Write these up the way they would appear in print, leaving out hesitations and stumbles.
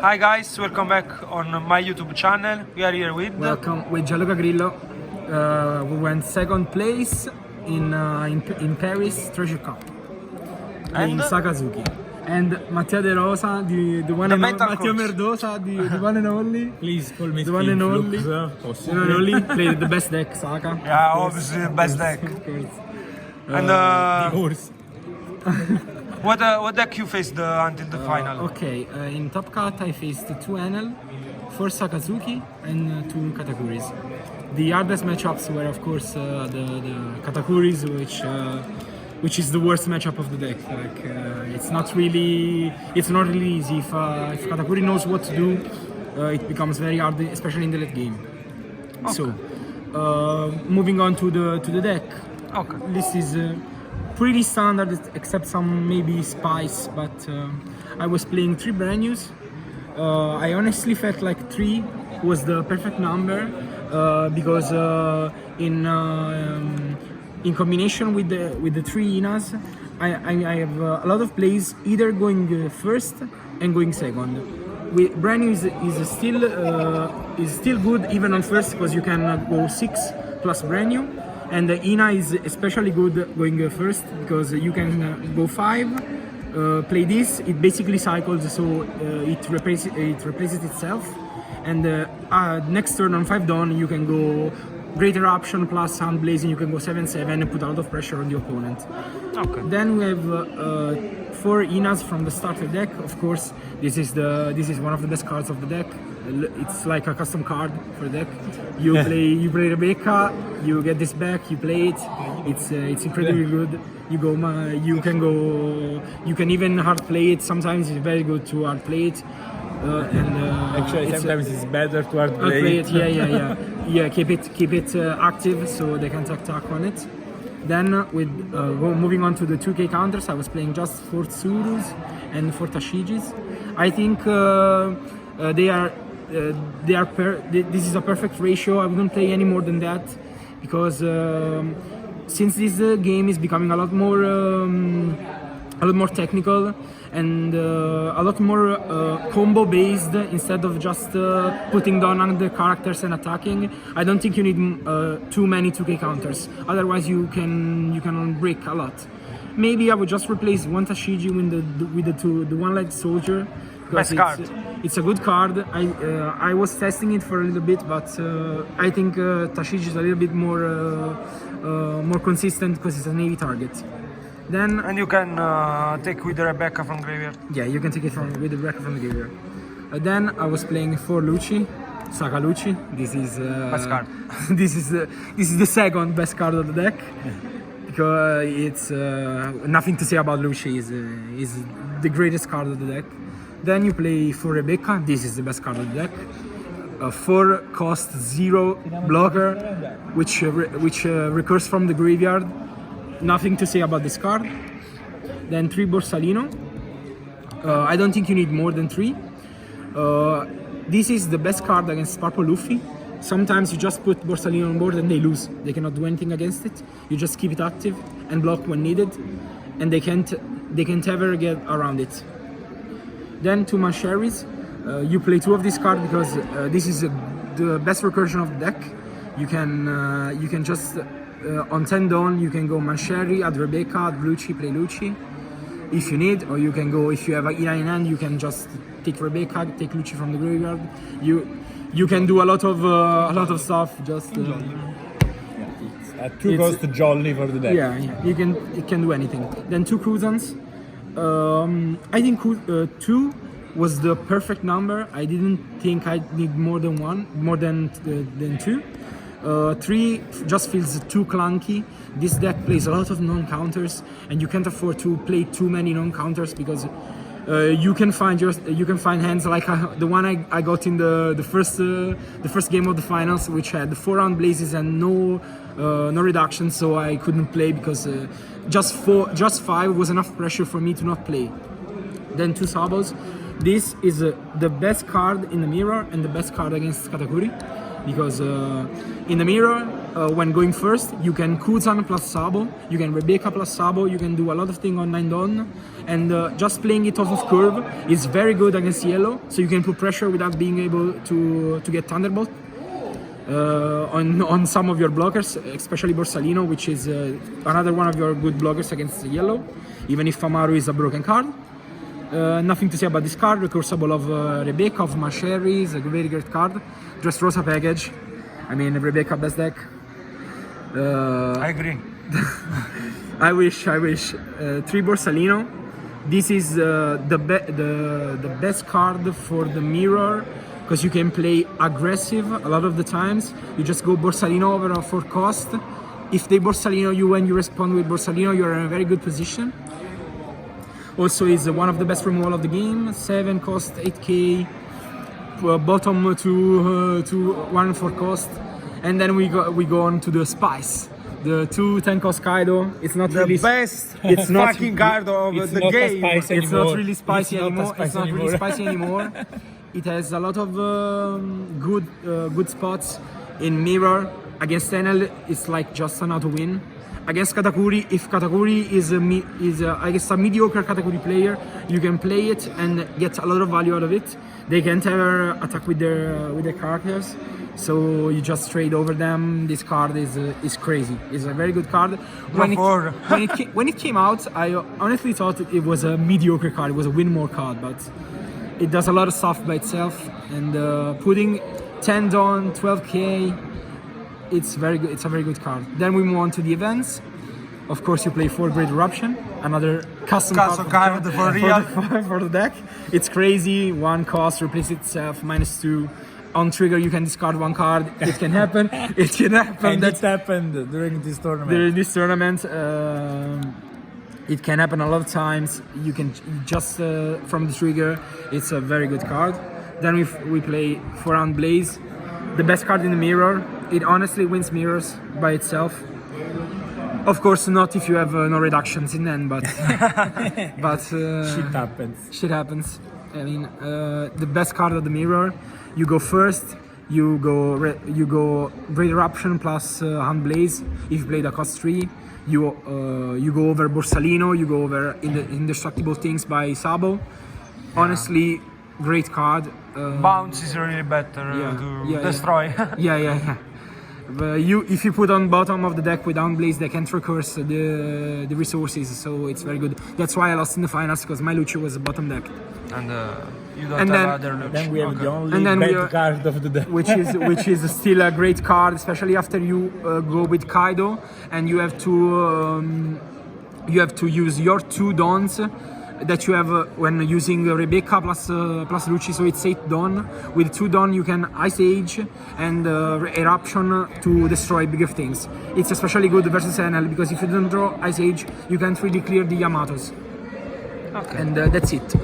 Hi guys, welcome back on my YouTube channel. We are here with Welcome with Gianluca Grillo. We went second place in Paris Treasure Cup in SAKAZUKI. And Mattia De Rosa, the one and only, Matteo Merdosa, the one and only. Please call me the one and only. The one and only played the best deck, Saka. Yeah, obviously the best deck. Of course. And divorce. what deck you faced until the final? Okay, in top cut I faced 2 NL, 4 SAKAZUKI and 2 Katakuris. The hardest matchups were of course the Katakuris, which is the worst matchup of the deck. Like it's not really easy. If Katakuri knows what to do, it becomes very hard, especially in the late game. Okay. So moving on to the deck. Okay. This is pretty standard, except some maybe spice. But I was playing 3 brand news. I honestly felt like 3 was the perfect number because in combination with the 3 Inas, I have a lot of plays either going first and going second. Brand new is still good even on first because you can go 6 plus brand new, and the Ina is especially good going first because you can go 5, play this. It basically cycles, so it replaces itself, and next turn on 5 dawn you can go greater option plus sound blazing. You can go 7/7 and put a lot of pressure on the opponent. Okay. Then we have 4 Inas from the starter deck. Of course, this is one of the best cards of the deck. It's like a custom card for the deck. You play Rebecca, you get this back, you play it. It's incredibly good. You can even hard play it. Sometimes it's very good to hard play it. Actually, sometimes it's better to hard play it. Yeah. Keep it active so they can attack on it. Then moving on to the 2K counters, I was playing just 4 Tsurus and 4 Tashijis. I think this is a perfect ratio. I wouldn't play any more than that because since this game is becoming a lot more technical and a lot more combo based instead of just putting down on the characters and attacking. I don't think you need too many 2K counters, otherwise you can break a lot. Maybe I would just replace 1 Tashiji with the one-legged soldier. Best card. It's a good card. I was testing it for a little bit, but I think Tashiji is a little bit more consistent because it's a navy target. And you can take with Rebecca from graveyard. Yeah, you can take it with Rebecca from the graveyard. Then I was playing 4 Lucci, Saka Lucci. This is best card. this is the second best card of the deck because it's nothing to say about Lucci. Is the greatest card of the deck. Then you play 4 Rebecca. This is the best card of the deck. 4 cost 0 blocker, which recurs from the graveyard. Nothing to say about this card. Then 3 Borsalino. I don't think you need more than 3. This is the best card against Purple Luffy. Sometimes you just put Borsalino on board and they lose. They cannot do anything against it. You just keep it active and block when needed, and they can't ever get around it. Then 2 Mancheries. You play 2 of this card because this is the best recursion of the deck. You can just on 10 dawn you can go Mancheri, add Rebecca, add Lucci, play Lucci if you need, or you can go, if you have a Ina in hand, you can just take Rebecca, take Lucci from the graveyard. You can do a lot of stuff. Just 2 cost jolly for the deck. Yeah, it can do anything. Then 2 Kuzans. I think 2 was the perfect number. I didn't think I'd need more than 2. 3 just feels too clunky. This deck plays a lot of non-counters, and you can't afford to play too many non-counters because you can find hands like the one I got in the first game of the finals, which had 4 round blazes and no reduction, so I couldn't play because just 5 was enough pressure for me to not play. Then 2 Sabos. This is the best card in the mirror and the best card against Katakuri. Because in the mirror, when going first, you can Kuzan plus Sabo, you can Rebecca plus Sabo, you can do a lot of things on 9 Don, and just playing it off of curve is very good against yellow, so you can put pressure without being able to get Thunderbolt on some of your blockers, especially Borsalino, which is another one of your good blockers against yellow, even if Famaru is a broken card. Nothing to say about this card. Recursable of Rebecca, of Masheri is a very great card. Just Rosa package. I mean, Rebecca best deck. I agree. I wish. 3 Borsalino. This is the best card for the mirror, because you can play aggressive a lot of the times. You just go Borsalino over a 4 cost. If they Borsalino you and you respond with Borsalino, you are in a very good position. Also is one of the best removal of the game. 7 cost, 8k, bottom to 1 4 cost, and then we go on to the Spice. The 2 10 cost Kaido. It's not The really best it's not fucking card of it's the not a game. spice It's not anymore. really spicy It's not a anymore. spice It's not really anymore. spicy anymore. It has a lot of good spots. In mirror against Enel, it's like just an auto win. Against Katakuri, if Katakuri is I guess a mediocre Katakuri player, you can play it and get a lot of value out of it. They can't ever attack with their characters, so you just trade over them. This card is crazy. It's a very good card. When it came out, I honestly thought it was a mediocre card. It was a win more card, but it does a lot of stuff by itself. And putting 10 on 12k. It's very good. It's a very good card. Then we move on to the events. Of course, you play 4 Great Eruption, another custom card for real. for the deck. It's crazy. 1 cost, replace itself, -2. On trigger, you can discard 1 card. It can happen. It can happen. And That's it happened during this tournament. during this tournament. It can happen a lot of times. You can just from the trigger. It's a very good card. Then we play 4 round Blaze, the best card in the mirror. It honestly wins mirrors by itself. Of course, not if you have no reductions in end, but Shit happens. shit happens. I mean, the best card of the mirror. You go first. You go Great Eruption plus Hand Blaze. If you play the cost 3, you go over Borsalino. You go over Indestructible Things by Sabo. Honestly, great card. Bounce is really better to destroy. Yeah. If you put on bottom of the deck with Downblaze, they can't recurse the resources, so it's very good. That's why I lost in the finals, because my Lucio was a bottom deck. And you don't have other looks. Then we have the only And then bad card of the deck. which is still a great card, especially after you go with Kaido and you have to use your 2 dons that you have when using Rebecca plus Lucci, so it's 8 Dawn. With 2 Dawn you can Ice Age and Eruption to destroy bigger things. It's especially good versus NL, because if you don't draw Ice Age, you can't really clear the Yamatos. Okay. And that's it.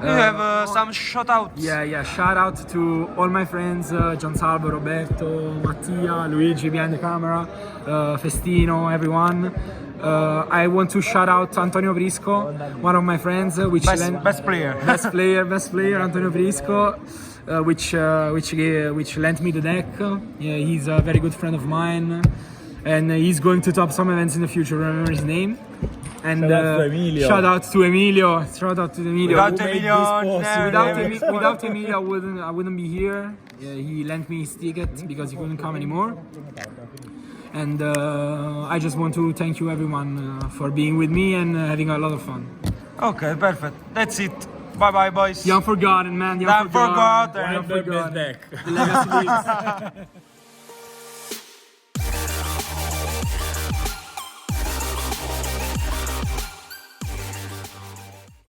You have some shout-outs. Yeah, shout out to all my friends, Giansalvo, Roberto, Mattia, Luigi behind the camera, Festino, everyone. I want to shout out Antonio Brisco, one of my friends, Best player, Antonio Brisco, which lent me the deck. Yeah, he's a very good friend of mine, and he's going to top some events in the future. Remember his name. And shout out to Emilio. Without Emilio, Without Emilio, I wouldn't be here. Yeah, he lent me his ticket because he couldn't come anymore. And I just want to thank you everyone for being with me and having a lot of fun. Okay, perfect. That's it. Bye, boys. The Unforgotten, man. The Unforgotten. One of the best deck. The Legacy Leagues.